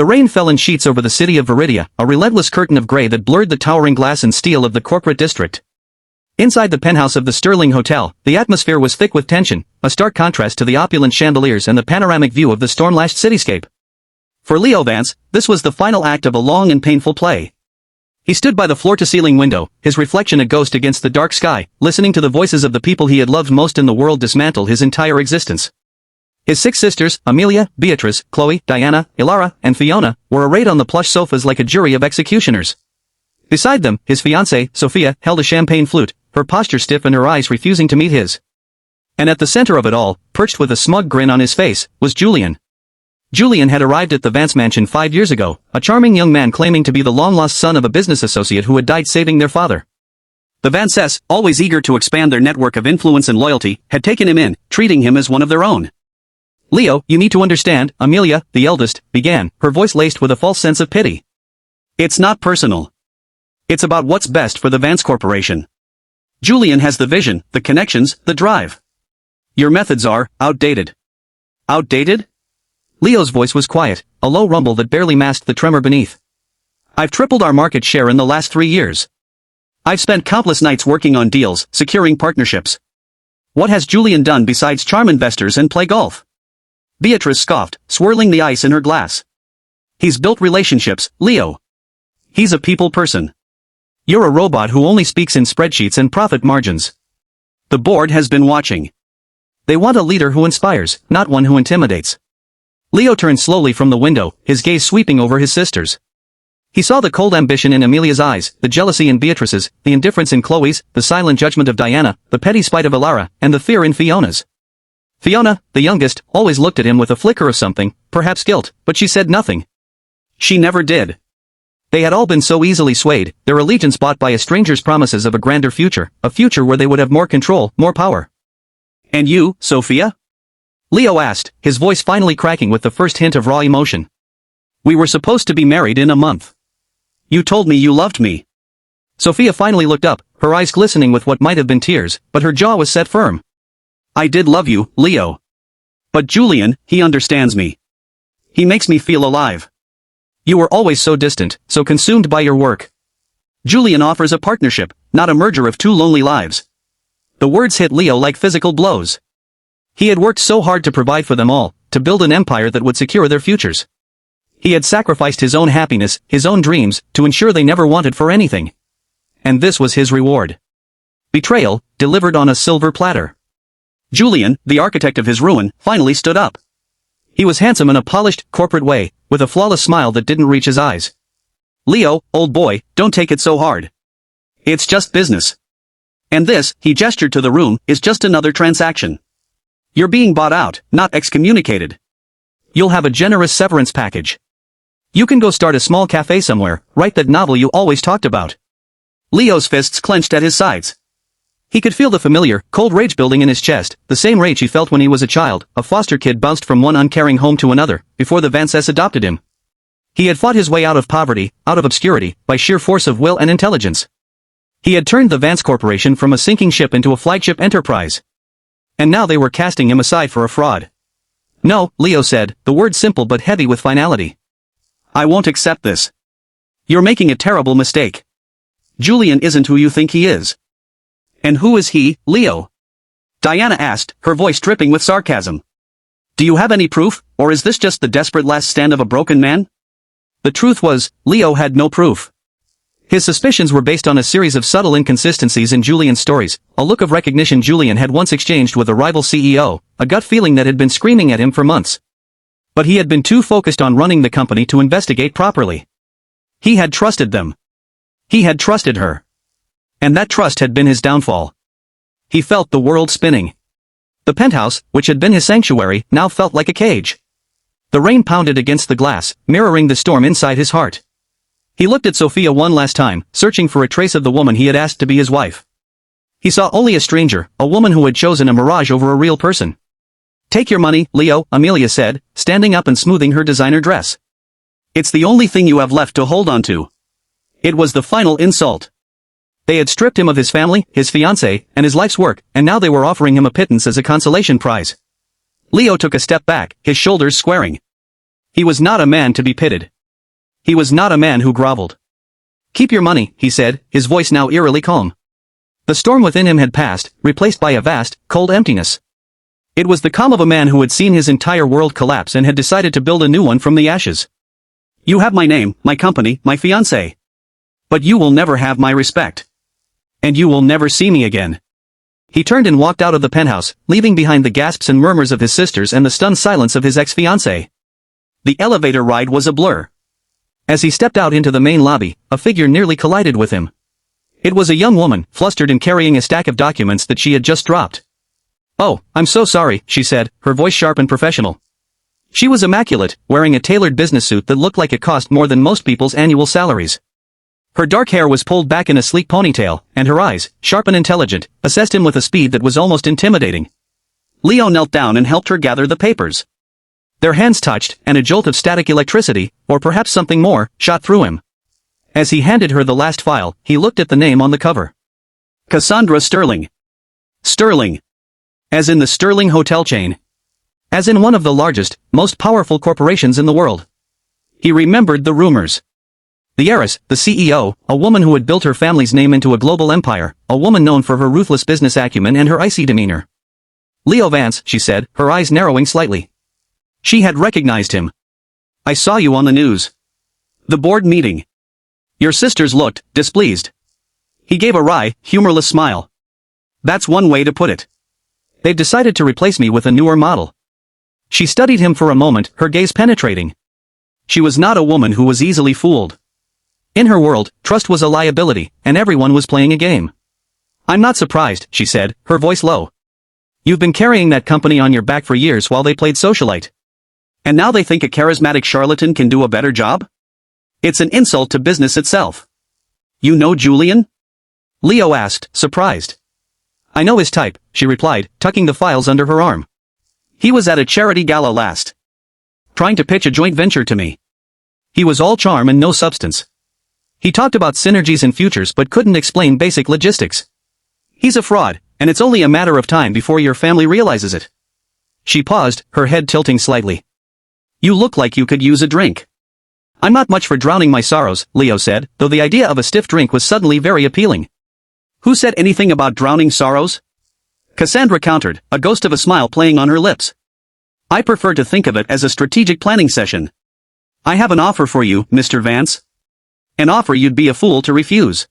The rain fell in sheets over the city of Viridia, a relentless curtain of gray that blurred the towering glass and steel of the corporate district. Inside the penthouse of the Sterling Hotel, the atmosphere was thick with tension, a stark contrast to the opulent chandeliers and the panoramic view of the storm-lashed cityscape. For Leo Vance, this was the final act of a long and painful play. He stood by the floor-to-ceiling window, his reflection a ghost against the dark sky, listening to the voices of the people he had loved most in the world dismantle his entire existence. His 6 sisters, Amelia, Beatrice, Chloe, Diana, Ilara, and Fiona, were arrayed on the plush sofas like a jury of executioners. Beside them, his fiancée, Sophia, held a champagne flute, her posture stiff and her eyes refusing to meet his. And at the center of it all, perched with a smug grin on his face, was Julian. Julian had arrived at the Vance mansion 5 years ago, a charming young man claiming to be the long-lost son of a business associate who had died saving their father. The Vances, always eager to expand their network of influence and loyalty, had taken him in, treating him as one of their own. "Leo, you need to understand," Amelia, the eldest, began, her voice laced with a false sense of pity. "It's not personal. It's about what's best for the Vance Corporation. Julian has the vision, the connections, the drive. Your methods are outdated." "Outdated?" Leo's voice was quiet, a low rumble that barely masked the tremor beneath. "I've tripled our market share in the last 3 years. I've spent countless nights working on deals, securing partnerships. What has Julian done besides charm investors and play golf?" Beatrice scoffed, swirling the ice in her glass. "He's built relationships, Leo. He's a people person. You're a robot who only speaks in spreadsheets and profit margins. The board has been watching. They want a leader who inspires, not one who intimidates." Leo turned slowly from the window, his gaze sweeping over his sisters. He saw the cold ambition in Amelia's eyes, the jealousy in Beatrice's, the indifference in Chloe's, the silent judgment of Diana, the petty spite of Ilara, and the fear in Fiona's. Fiona, the youngest, always looked at him with a flicker of something, perhaps guilt, but she said nothing. She never did. They had all been so easily swayed, their allegiance bought by a stranger's promises of a grander future, a future where they would have more control, more power. "And you, Sophia?" Leo asked, his voice finally cracking with the first hint of raw emotion. "We were supposed to be married in a month. You told me you loved me." Sophia finally looked up, her eyes glistening with what might have been tears, but her jaw was set firm. "I did love you, Leo. But Julian, he understands me. He makes me feel alive. You were always so distant, so consumed by your work. Julian offers a partnership, not a merger of 2 lonely lives." The words hit Leo like physical blows. He had worked so hard to provide for them all, to build an empire that would secure their futures. He had sacrificed his own happiness, his own dreams, to ensure they never wanted for anything. And this was his reward. Betrayal, delivered on a silver platter. Julian, the architect of his ruin, finally stood up. He was handsome in a polished, corporate way, with a flawless smile that didn't reach his eyes. "Leo, old boy, don't take it so hard. It's just business. And this," he gestured to the room, "is just another transaction. You're being bought out, not excommunicated. You'll have a generous severance package. You can go start a small cafe somewhere, write that novel you always talked about." Leo's fists clenched at his sides. He could feel the familiar, cold rage building in his chest, the same rage he felt when he was a child, a foster kid bounced from one uncaring home to another, before the Vances adopted him. He had fought his way out of poverty, out of obscurity, by sheer force of will and intelligence. He had turned the Vance Corporation from a sinking ship into a flagship enterprise. And now they were casting him aside for a fraud. "No," Leo said, the word simple but heavy with finality. "I won't accept this. You're making a terrible mistake. Julian isn't who you think he is." "And who is he, Leo?" Diana asked, her voice dripping with sarcasm. "Do you have any proof, or is this just the desperate last stand of a broken man?" The truth was, Leo had no proof. His suspicions were based on a series of subtle inconsistencies in Julian's stories, a look of recognition Julian had once exchanged with a rival CEO, a gut feeling that had been screaming at him for months. But he had been too focused on running the company to investigate properly. He had trusted them. He had trusted her. And that trust had been his downfall. He felt the world spinning. The penthouse, which had been his sanctuary, now felt like a cage. The rain pounded against the glass, mirroring the storm inside his heart. He looked at Sophia one last time, searching for a trace of the woman he had asked to be his wife. He saw only a stranger, a woman who had chosen a mirage over a real person. "Take your money, Leo," Amelia said, standing up and smoothing her designer dress. "It's the only thing you have left to hold on to." It was the final insult. They had stripped him of his family, his fiancée, and his life's work, and now they were offering him a pittance as a consolation prize. Leo took a step back, his shoulders squaring. He was not a man to be pitied. He was not a man who groveled. "Keep your money," he said, his voice now eerily calm. The storm within him had passed, replaced by a vast, cold emptiness. It was the calm of a man who had seen his entire world collapse and had decided to build a new one from the ashes. "You have my name, my company, my fiancée. But you will never have my respect. And you will never see me again." He turned and walked out of the penthouse, leaving behind the gasps and murmurs of his sisters and the stunned silence of his ex-fiancée. The elevator ride was a blur. As he stepped out into the main lobby, a figure nearly collided with him. It was a young woman, flustered and carrying a stack of documents that she had just dropped. "Oh, I'm so sorry," she said, her voice sharp and professional. She was immaculate, wearing a tailored business suit that looked like it cost more than most people's annual salaries. Her dark hair was pulled back in a sleek ponytail, and her eyes, sharp and intelligent, assessed him with a speed that was almost intimidating. Leo knelt down and helped her gather the papers. Their hands touched, and a jolt of static electricity, or perhaps something more, shot through him. As he handed her the last file, he looked at the name on the cover. Cassandra Sterling. Sterling. As in the Sterling hotel chain. As in one of the largest, most powerful corporations in the world. He remembered the rumors. The heiress, the CEO, a woman who had built her family's name into a global empire, a woman known for her ruthless business acumen and her icy demeanor. "Leo Vance," she said, her eyes narrowing slightly. She had recognized him. "I saw you on the news. The board meeting. Your sisters looked displeased." He gave a wry, humorless smile. "That's one way to put it. They've decided to replace me with a newer model." She studied him for a moment, her gaze penetrating. She was not a woman who was easily fooled. In her world, trust was a liability, and everyone was playing a game. "I'm not surprised," she said, her voice low. "You've been carrying that company on your back for years while they played socialite. And now they think a charismatic charlatan can do a better job? It's an insult to business itself." "You know Julian?" Leo asked, surprised. "I know his type," she replied, tucking the files under her arm. "He was at a charity gala last. Trying to pitch a joint venture to me. He was all charm and no substance. He talked about synergies and futures but couldn't explain basic logistics. He's a fraud, and it's only a matter of time before your family realizes it." She paused, her head tilting slightly. "You look like you could use a drink." "I'm not much for drowning my sorrows," Leo said, though the idea of a stiff drink was suddenly very appealing. "Who said anything about drowning sorrows?" Cassandra countered, a ghost of a smile playing on her lips. "I prefer to think of it as a strategic planning session. I have an offer for you, Mr. Vance. An offer you'd be a fool to refuse."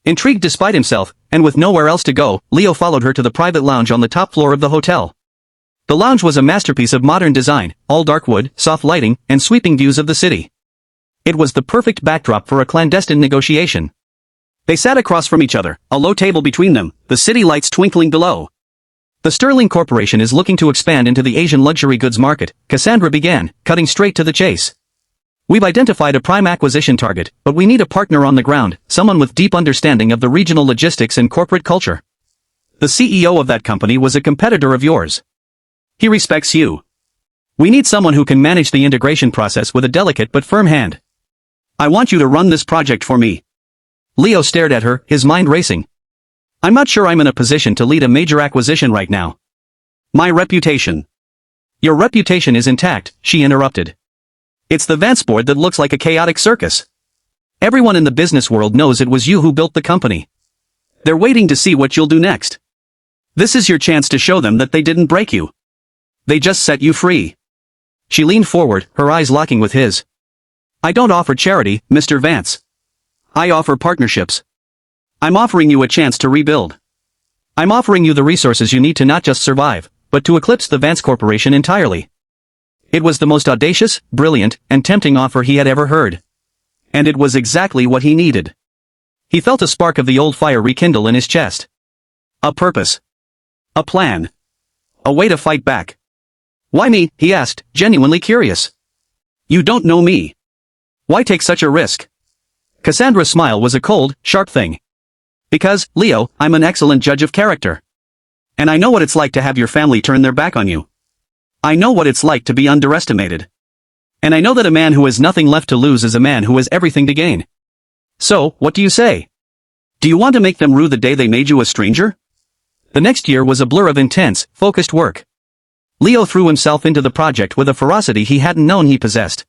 Intrigued despite himself, and with nowhere else to go, Leo followed her to the private lounge on the top floor of the hotel. The lounge was a masterpiece of modern design, all dark wood, soft lighting, and sweeping views of the city. It was the perfect backdrop for a clandestine negotiation. They sat across from each other, a low table between them, the city lights twinkling below. "The Sterling Corporation is looking to expand into the Asian luxury goods market," Cassandra began, cutting straight to the chase. "We've identified a prime acquisition target, but we need a partner on the ground, someone with deep understanding of the regional logistics and corporate culture. The CEO of that company was a competitor of yours. He respects you. We need someone who can manage the integration process with a delicate but firm hand. I want you to run this project for me." Leo stared at her, his mind racing. "I'm not sure I'm in a position to lead a major acquisition right now. My reputation." "Your reputation is intact," she interrupted. "It's the Vance board that looks like a chaotic circus. Everyone in the business world knows it was you who built the company. They're waiting to see what you'll do next. This is your chance to show them that they didn't break you. They just set you free." She leaned forward, her eyes locking with his. "I don't offer charity, Mr. Vance. I offer partnerships. I'm offering you a chance to rebuild. I'm offering you the resources you need to not just survive, but to eclipse the Vance Corporation entirely." It was the most audacious, brilliant, and tempting offer he had ever heard. And it was exactly what he needed. He felt a spark of the old fire rekindle in his chest. A purpose. A plan. A way to fight back. "Why me?" he asked, genuinely curious. "You don't know me. Why take such a risk?" Cassandra's smile was a cold, sharp thing. "Because, Leo, I'm an excellent judge of character. And I know what it's like to have your family turn their back on you. I know what it's like to be underestimated. And I know that a man who has nothing left to lose is a man who has everything to gain. So, what do you say? Do you want to make them rue the day they made you a stranger?" The next year was a blur of intense, focused work. Leo threw himself into the project with a ferocity he hadn't known he possessed.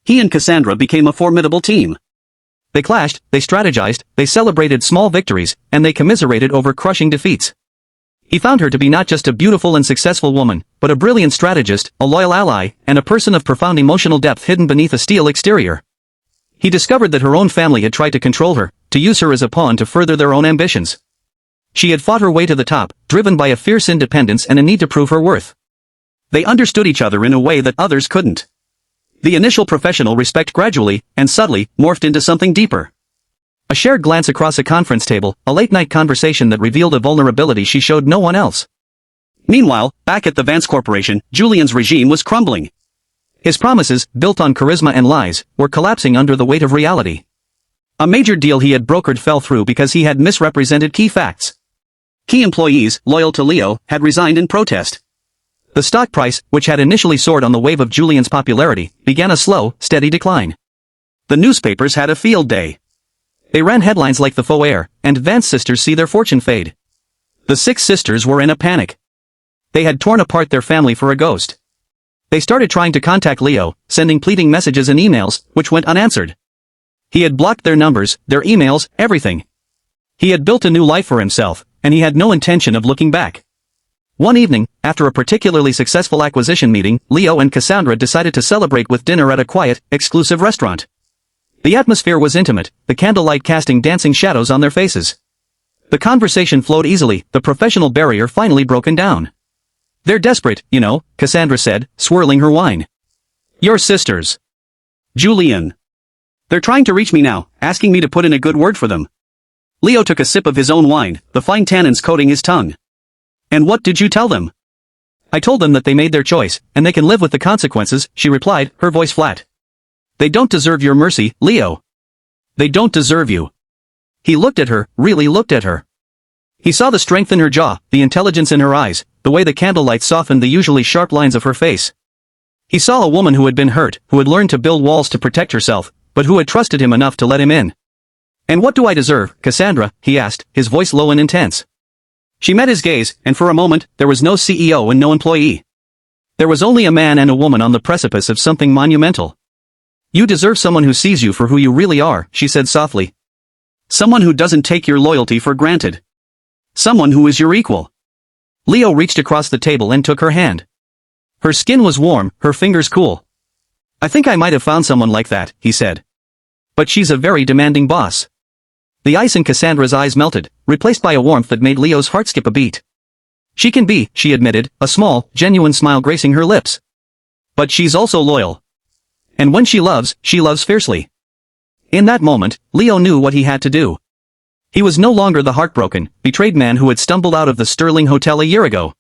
He and Cassandra became a formidable team. They clashed, they strategized, they celebrated small victories, and they commiserated over crushing defeats. He found her to be not just a beautiful and successful woman, but a brilliant strategist, a loyal ally, and a person of profound emotional depth hidden beneath a steel exterior. He discovered that her own family had tried to control her, to use her as a pawn to further their own ambitions. She had fought her way to the top, driven by a fierce independence and a need to prove her worth. They understood each other in a way that others couldn't. The initial professional respect gradually, and subtly, morphed into something deeper. A shared glance across a conference table, a late-night conversation that revealed a vulnerability she showed no one else. Meanwhile, back at the Vance Corporation, Julian's regime was crumbling. His promises, built on charisma and lies, were collapsing under the weight of reality. A major deal he had brokered fell through because he had misrepresented key facts. Key employees, loyal to Leo, had resigned in protest. The stock price, which had initially soared on the wave of Julian's popularity, began a slow, steady decline. The newspapers had a field day. They ran headlines like the faux Heir, and Vance sisters see their fortune fade. The 6 sisters were in a panic. They had torn apart their family for a ghost. They started trying to contact Leo, sending pleading messages and emails, which went unanswered. He had blocked their numbers, their emails, everything. He had built a new life for himself, and he had no intention of looking back. One evening, after a particularly successful acquisition meeting, Leo and Cassandra decided to celebrate with dinner at a quiet, exclusive restaurant. The atmosphere was intimate, the candlelight casting dancing shadows on their faces. The conversation flowed easily, the professional barrier finally broken down. "They're desperate, you know," Cassandra said, swirling her wine. "Your sisters." "Julian. They're trying to reach me now, asking me to put in a good word for them." Leo took a sip of his own wine, the fine tannins coating his tongue. "And what did you tell them?" "I told them that they made their choice, and they can live with the consequences," she replied, her voice flat. "They don't deserve your mercy, Leo. They don't deserve you." He looked at her, really looked at her. He saw the strength in her jaw, the intelligence in her eyes, the way the candlelight softened the usually sharp lines of her face. He saw a woman who had been hurt, who had learned to build walls to protect herself, but who had trusted him enough to let him in. "And what do I deserve, Cassandra?" he asked, his voice low and intense. She met his gaze, and for a moment, there was no CEO and no employee. There was only a man and a woman on the precipice of something monumental. "You deserve someone who sees you for who you really are," she said softly. "Someone who doesn't take your loyalty for granted. Someone who is your equal." Leo reached across the table and took her hand. Her skin was warm, her fingers cool. "I think I might have found someone like that," he said. "But she's a very demanding boss." The ice in Cassandra's eyes melted, replaced by a warmth that made Leo's heart skip a beat. "She can be," she admitted, a small, genuine smile gracing her lips. "But she's also loyal. And when she loves fiercely." In that moment, Leo knew what he had to do. He was no longer the heartbroken, betrayed man who had stumbled out of the Sterling Hotel a year ago.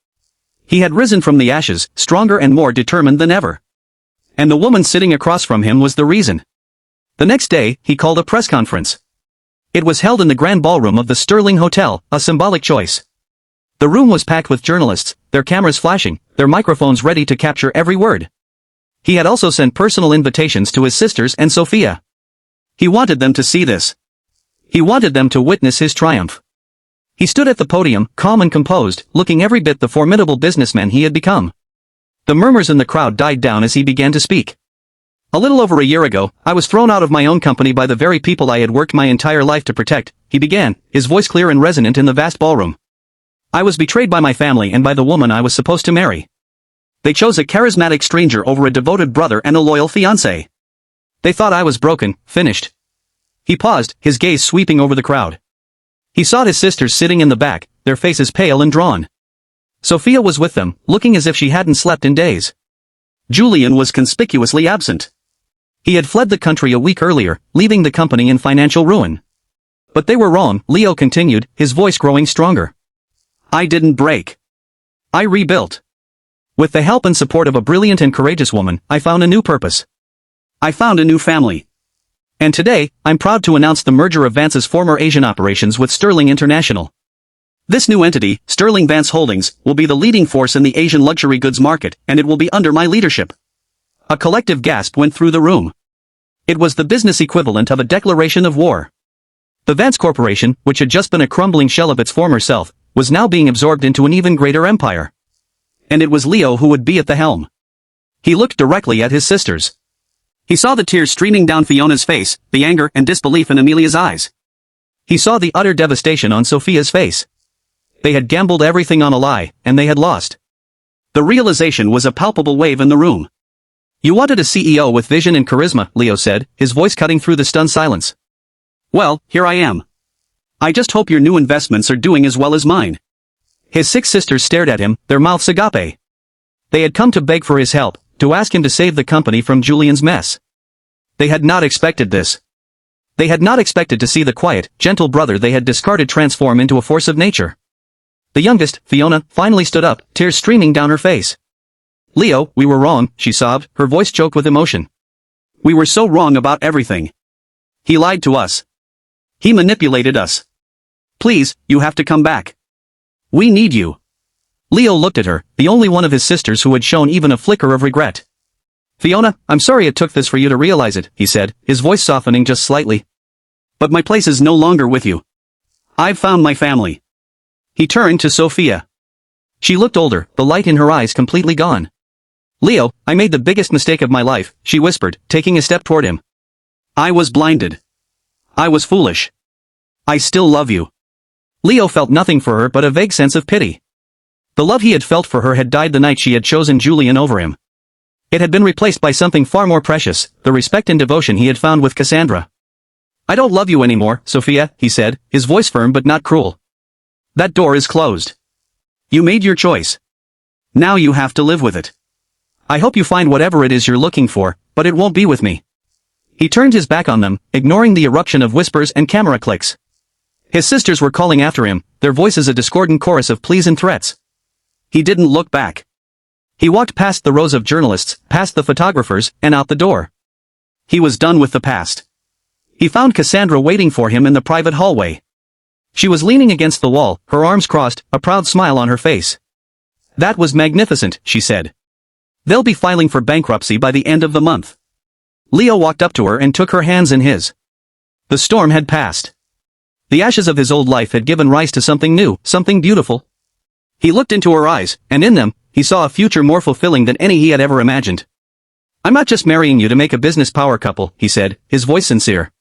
He had risen from the ashes, stronger and more determined than ever. And the woman sitting across from him was the reason. The next day, he called a press conference. It was held in the grand ballroom of the Sterling Hotel, a symbolic choice. The room was packed with journalists, their cameras flashing, their microphones ready to capture every word. He had also sent personal invitations to his sisters and Sophia. He wanted them to see this. He wanted them to witness his triumph. He stood at the podium, calm and composed, looking every bit the formidable businessman he had become. The murmurs in the crowd died down as he began to speak. "A little over a year ago, I was thrown out of my own company by the very people I had worked my entire life to protect," he began, his voice clear and resonant in the vast ballroom. "I was betrayed by my family and by the woman I was supposed to marry. They chose a charismatic stranger over a devoted brother and a loyal fiancé. They thought I was broken, finished." He paused, his gaze sweeping over the crowd. He saw his sisters sitting in the back, their faces pale and drawn. Sophia was with them, looking as if she hadn't slept in days. Julian was conspicuously absent. He had fled the country a week earlier, leaving the company in financial ruin. "But they were wrong," Leo continued, his voice growing stronger. "I didn't break. I rebuilt. With the help and support of a brilliant and courageous woman, I found a new purpose. I found a new family. And today, I'm proud to announce the merger of Vance's former Asian operations with Sterling International. This new entity, Sterling Vance Holdings, will be the leading force in the Asian luxury goods market, and it will be under my leadership." A collective gasp went through the room. It was the business equivalent of a declaration of war. The Vance Corporation, which had just been a crumbling shell of its former self, was now being absorbed into an even greater empire. And it was Leo who would be at the helm. He looked directly at his sisters. He saw the tears streaming down Fiona's face, the anger and disbelief in Amelia's eyes. He saw the utter devastation on Sophia's face. They had gambled everything on a lie, and they had lost. The realization was a palpable wave in the room. You wanted a CEO with vision and charisma, Leo said, his voice cutting through the stunned silence. Well, here I am. I just hope your new investments are doing as well as mine. His 6 sisters stared at him, their mouths agape. They had come to beg for his help, to ask him to save the company from Julian's mess. They had not expected this. They had not expected to see the quiet, gentle brother they had discarded transform into a force of nature. The youngest, Fiona, finally stood up, tears streaming down her face. Leo, we were wrong, she sobbed, her voice choked with emotion. We were so wrong about everything. He lied to us. He manipulated us. Please, you have to come back. We need you. Leo looked at her, the only one of his sisters who had shown even a flicker of regret. Fiona, I'm sorry it took this for you to realize it, he said, his voice softening just slightly. But my place is no longer with you. I've found my family. He turned to Sophia. She looked older, the light in her eyes completely gone. Leo, I made the biggest mistake of my life, she whispered, taking a step toward him. I was blinded. I was foolish. I still love you. Leo felt nothing for her but a vague sense of pity. The love he had felt for her had died the night she had chosen Julian over him. It had been replaced by something far more precious, the respect and devotion he had found with Cassandra. I don't love you anymore, Sophia, he said, his voice firm but not cruel. That door is closed. You made your choice. Now you have to live with it. I hope you find whatever it is you're looking for, but it won't be with me. He turned his back on them, ignoring the eruption of whispers and camera clicks. His sisters were calling after him, their voices a discordant chorus of pleas and threats. He didn't look back. He walked past the rows of journalists, past the photographers, and out the door. He was done with the past. He found Cassandra waiting for him in the private hallway. She was leaning against the wall, her arms crossed, a proud smile on her face. That was magnificent, she said. They'll be filing for bankruptcy by the end of the month. Leo walked up to her and took her hands in his. The storm had passed. The ashes of his old life had given rise to something new, something beautiful. He looked into her eyes, and in them, he saw a future more fulfilling than any he had ever imagined. I'm not just marrying you to make a business power couple, he said, his voice sincere.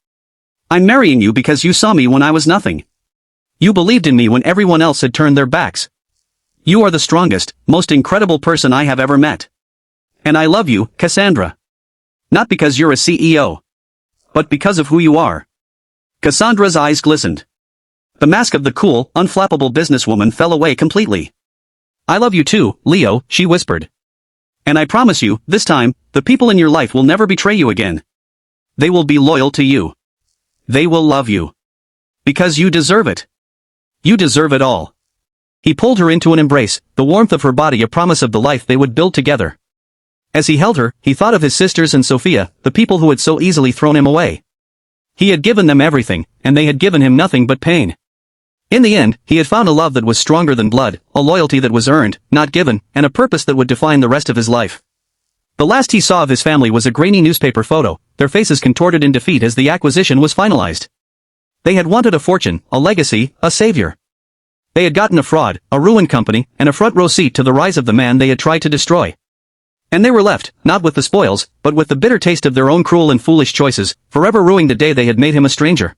I'm marrying you because you saw me when I was nothing. You believed in me when everyone else had turned their backs. You are the strongest, most incredible person I have ever met. And I love you, Cassandra. Not because you're a CEO. But because of who you are. Cassandra's eyes glistened. The mask of the cool, unflappable businesswoman fell away completely. I love you too, Leo, she whispered. And I promise you, this time, the people in your life will never betray you again. They will be loyal to you. They will love you. Because you deserve it. You deserve it all. He pulled her into an embrace, the warmth of her body a promise of the life they would build together. As he held her, he thought of his sisters and Sophia, the people who had so easily thrown him away. He had given them everything, and they had given him nothing but pain. In the end, he had found a love that was stronger than blood, a loyalty that was earned, not given, and a purpose that would define the rest of his life. The last he saw of his family was a grainy newspaper photo, their faces contorted in defeat as the acquisition was finalized. They had wanted a fortune, a legacy, a savior. They had gotten a fraud, a ruined company, and a front-row seat to the rise of the man they had tried to destroy. And they were left, not with the spoils, but with the bitter taste of their own cruel and foolish choices, forever ruining the day they had made him a stranger.